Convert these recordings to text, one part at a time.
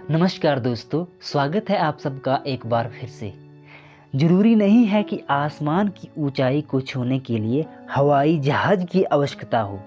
नमस्कार दोस्तों, स्वागत है आप सबका एक बार फिर से। जरूरी नहीं है कि आसमान की ऊंचाई को छूने के लिए हवाई जहाज की आवश्यकता हो।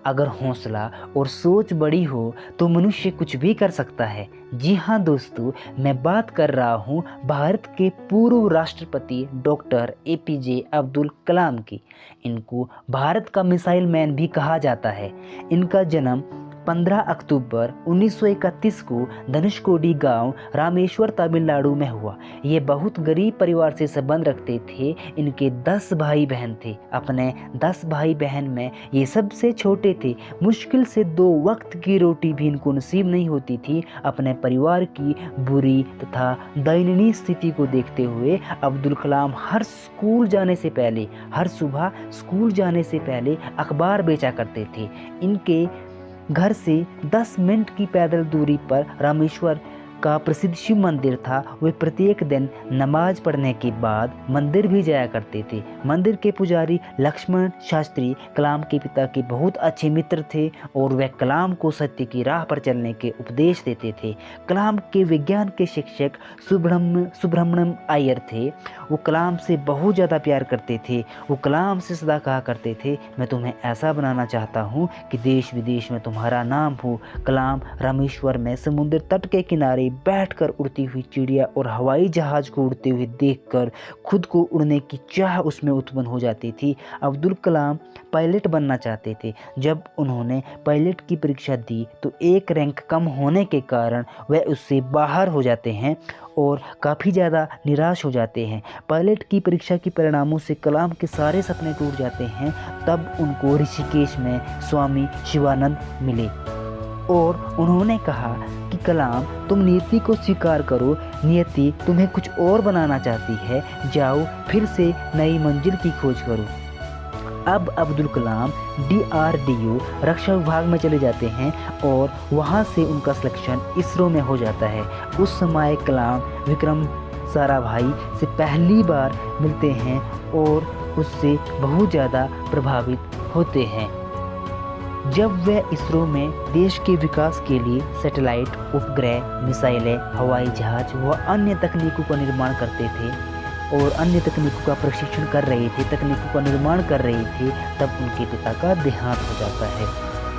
अगर हौसला और सोच बड़ी हो तो मनुष्य कुछ भी कर सकता है। जी हाँ दोस्तों, मैं बात कर रहा हूँ भारत के पूर्व राष्ट्रपति डॉक्टर एपीजे अब्दुल कलाम की। इनको भारत का मिसाइल मैन भी कहा जाता है। इनका जन्म 15 अक्टूबर 1931 को धनुषकोडी गांव रामेश्वर तमिलनाडु में हुआ। ये बहुत गरीब परिवार से संबंध रखते थे। इनके 10 भाई बहन थे। अपने 10 भाई बहन में ये सबसे छोटे थे। मुश्किल से 2 वक्त की रोटी भी इनको नसीब नहीं होती थी। अपने परिवार की बुरी तथा दयनीय स्थिति को देखते हुए अब्दुल कलाम हर सुबह स्कूल जाने से पहले अखबार बेचा करते थे। इनके घर से 10 मिनट की पैदल दूरी पर रामेश्वर का प्रसिद्ध शिव मंदिर था। वे प्रत्येक दिन नमाज पढ़ने के बाद मंदिर भी जाया करते थे। मंदिर के पुजारी लक्ष्मण शास्त्री कलाम के पिता के बहुत अच्छे मित्र थे और वे कलाम को सत्य की राह पर चलने के उपदेश देते थे। कलाम के विज्ञान के शिक्षक सुब्रमण्यम अय्यर थे। वो कलाम से बहुत ज़्यादा प्यार करते थे। वो कलाम से सदा कहा करते थे, मैं तुम्हें ऐसा बनाना चाहता हूँ कि देश विदेश में तुम्हारा नाम हो। कलाम रामेश्वर में समुद्र तट के किनारे बैठकर उड़ती हुई चिड़िया और हवाई जहाज को उड़ते हुए देखकर खुद को उड़ने की चाह उसमें उत्पन्न हो जाती थी। अब्दुल कलाम पायलट बनना चाहते थे। जब उन्होंने पायलट की परीक्षा दी तो एक रैंक कम होने के कारण वह उससे बाहर हो जाते हैं और काफ़ी ज़्यादा निराश हो जाते हैं। पायलट की परीक्षा के परिणामों से कलाम के सारे सपने टूट जाते हैं। तब उनको ऋषिकेश में स्वामी शिवानंद मिले और उन्होंने कहा कि कलाम, तुम नियति को स्वीकार करो। नियति तुम्हें कुछ और बनाना चाहती है। जाओ फिर से नई मंजिल की खोज करो। अब अब्दुल कलाम DRDO रक्षा विभाग में चले जाते हैं और वहां से उनका सिलेक्शन इसरो में हो जाता है। उस समय कलाम विक्रम साराभाई से पहली बार मिलते हैं और उससे बहुत ज़्यादा प्रभावित होते हैं। जब वे इसरो में देश के विकास के लिए सैटेलाइट, उपग्रह, मिसाइलें, हवाई जहाज व अन्य तकनीकों का निर्माण करते थे और अन्य तकनीकों का प्रशिक्षण कर रहे थे, तकनीकों का निर्माण कर रहे थे, तब उनके पिता का देहांत हो जाता है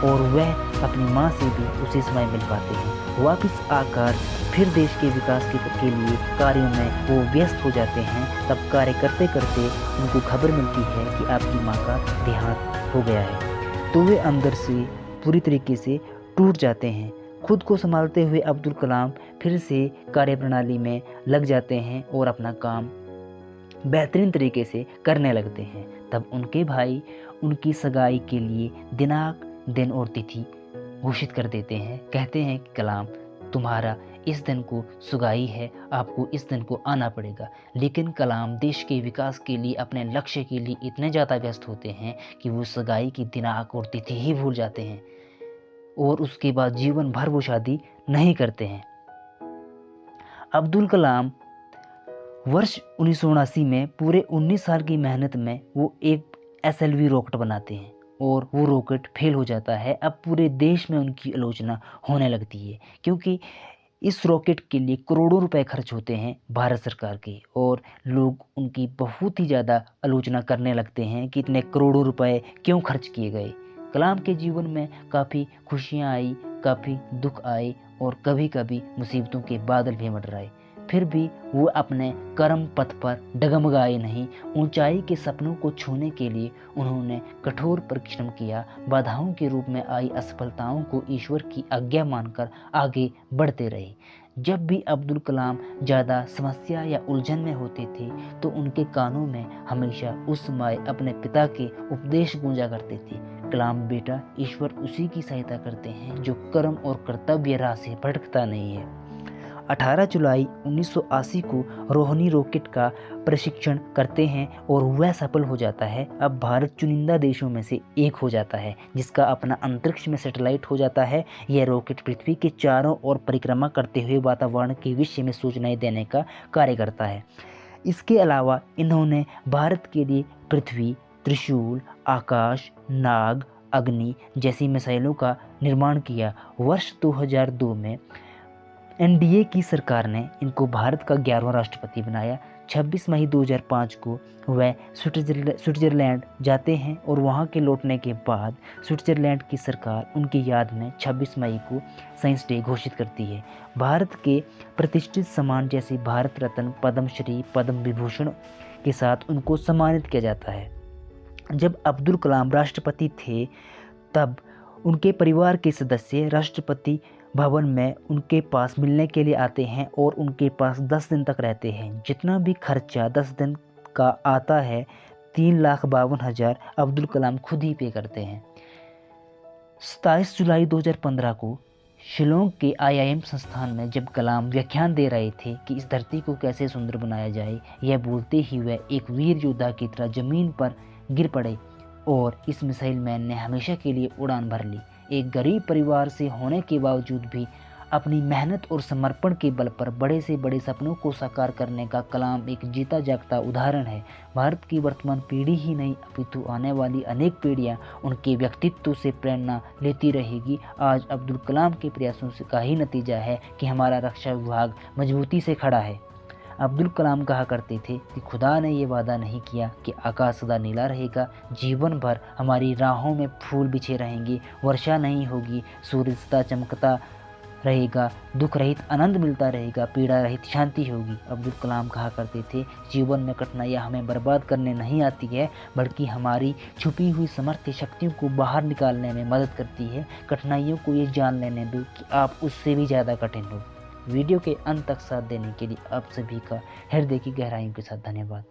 और वह अपनी माँ से भी उसी समय मिल पाते हैं। वापस आकर फिर देश के विकास के लिए कार्यों में वो व्यस्त हो जाते हैं। तब कार्य करते करते उनको खबर मिलती है कि आपकी माँ का देहांत हो गया है। तो वे अंदर से पूरी तरीके से टूट जाते हैं। खुद को संभालते हुए अब्दुल कलाम फिर से कार्यप्रणाली में लग जाते हैं और अपना काम बेहतरीन तरीके से करने लगते हैं। तब उनके भाई उनकी सगाई के लिए दिनांक, दिन और तिथि घोषित कर देते हैं। कहते हैं कि कलाम, तुम्हारा इस दिन को सगाई है, आपको इस दिन को आना पड़ेगा। लेकिन कलाम देश के विकास के लिए, अपने लक्ष्य के लिए इतने ज़्यादा व्यस्त होते हैं कि वो सगाई की दिनांक और तिथि ही भूल जाते हैं और उसके बाद जीवन भर वो शादी नहीं करते हैं। अब्दुल कलाम वर्ष 1979 में पूरे 19 साल की मेहनत में वो एक SLV रॉकेट बनाते हैं और वो रॉकेट फेल हो जाता है। अब पूरे देश में उनकी आलोचना होने लगती है क्योंकि इस रॉकेट के लिए करोड़ों रुपए खर्च होते हैं भारत सरकार के और लोग उनकी बहुत ही ज़्यादा आलोचना करने लगते हैं कि इतने करोड़ों रुपए क्यों खर्च किए गए। कलाम के जीवन में काफ़ी खुशियाँ आई, काफ़ी दुख आए और कभी कभी मुसीबतों के बादल भी मंडराए। फिर भी वो अपने कर्म पथ पर डगमगाए नहीं। ऊंचाई के सपनों को छूने के लिए उन्होंने कठोर परिश्रम किया। बाधाओं के रूप में आई असफलताओं को ईश्वर की आज्ञा मानकर आगे बढ़ते रहे। जब भी अब्दुल कलाम ज़्यादा समस्या या उलझन में होते थे तो उनके कानों में हमेशा उस समय अपने पिता के उपदेश गूंजा करते थे, कलाम बेटा, ईश्वर उसी की सहायता करते हैं जो कर्म और कर्तव्य राह से भटकता नहीं है। 18 जुलाई 1980 को रोहिणी रॉकेट का प्रशिक्षण करते हैं और वह सफल हो जाता है। अब भारत चुनिंदा देशों में से एक हो जाता है जिसका अपना अंतरिक्ष में सैटेलाइट हो जाता है। यह रॉकेट पृथ्वी के चारों ओर परिक्रमा करते हुए वातावरण के विषय में सूचनाएं देने का कार्य करता है। इसके अलावा इन्होंने भारत के लिए पृथ्वी, त्रिशूल, आकाश, नाग, अग्नि जैसी मिसाइलों का निर्माण किया। वर्ष 2002 में एनडीए की सरकार ने इनको भारत का 11वां राष्ट्रपति बनाया। 26 मई 2005 को वह स्विट्ज़रलैंड जाते हैं और वहां के लौटने के बाद स्विट्ज़रलैंड की सरकार उनकी याद में 26 मई को साइंस डे घोषित करती है। भारत के प्रतिष्ठित सम्मान जैसे भारत रत्न, पद्मश्री, पद्म विभूषण के साथ उनको सम्मानित किया जाता है। जब अब्दुल कलाम राष्ट्रपति थे तब उनके परिवार के सदस्य राष्ट्रपति भवन में उनके पास मिलने के लिए आते हैं और उनके पास 10 दिन तक रहते हैं। जितना भी खर्चा 10 दिन का आता है 3,52,000 अब्दुल कलाम खुद ही पे करते हैं। 27 जुलाई 2015 को शिलोंग के IIM संस्थान में जब कलाम व्याख्यान दे रहे थे कि इस धरती को कैसे सुंदर बनाया जाए, यह बोलते ही वह एक वीर योद्धा की तरह जमीन पर गिर पड़े और इस मिसाइल मैन ने हमेशा के लिए उड़ान भर ली। एक गरीब परिवार से होने के बावजूद भी अपनी मेहनत और समर्पण के बल पर बड़े से बड़े सपनों को साकार करने का कलाम एक जीता जागता उदाहरण है। भारत की वर्तमान पीढ़ी ही नहीं अपितु आने वाली अनेक पीढ़ियां उनके व्यक्तित्व से प्रेरणा लेती रहेगी। आज अब्दुल कलाम के प्रयासों का ही नतीजा है कि हमारा रक्षा विभाग मजबूती से खड़ा है। अब्दुल कलाम कहा करते थे कि खुदा ने ये वादा नहीं किया कि आकाश सदा नीला रहेगा, जीवन भर हमारी राहों में फूल बिछे रहेंगे, वर्षा नहीं होगी, सूर्य सदा चमकता रहेगा, दुख रहित आनंद मिलता रहेगा, पीड़ा रहित शांति होगी। अब्दुल कलाम कहा करते थे जीवन में कठिनाइयाँ हमें बर्बाद करने नहीं आती है बल्कि हमारी छुपी हुई समर्थ्य शक्तियों को बाहर निकालने में मदद करती है। कठिनाइयों को ये जान लेने दो कि आप उससे भी ज़्यादा कठिन हो। वीडियो के अंत तक साथ देने के लिए आप सभी का हृदय की गहराइयों के साथ धन्यवाद।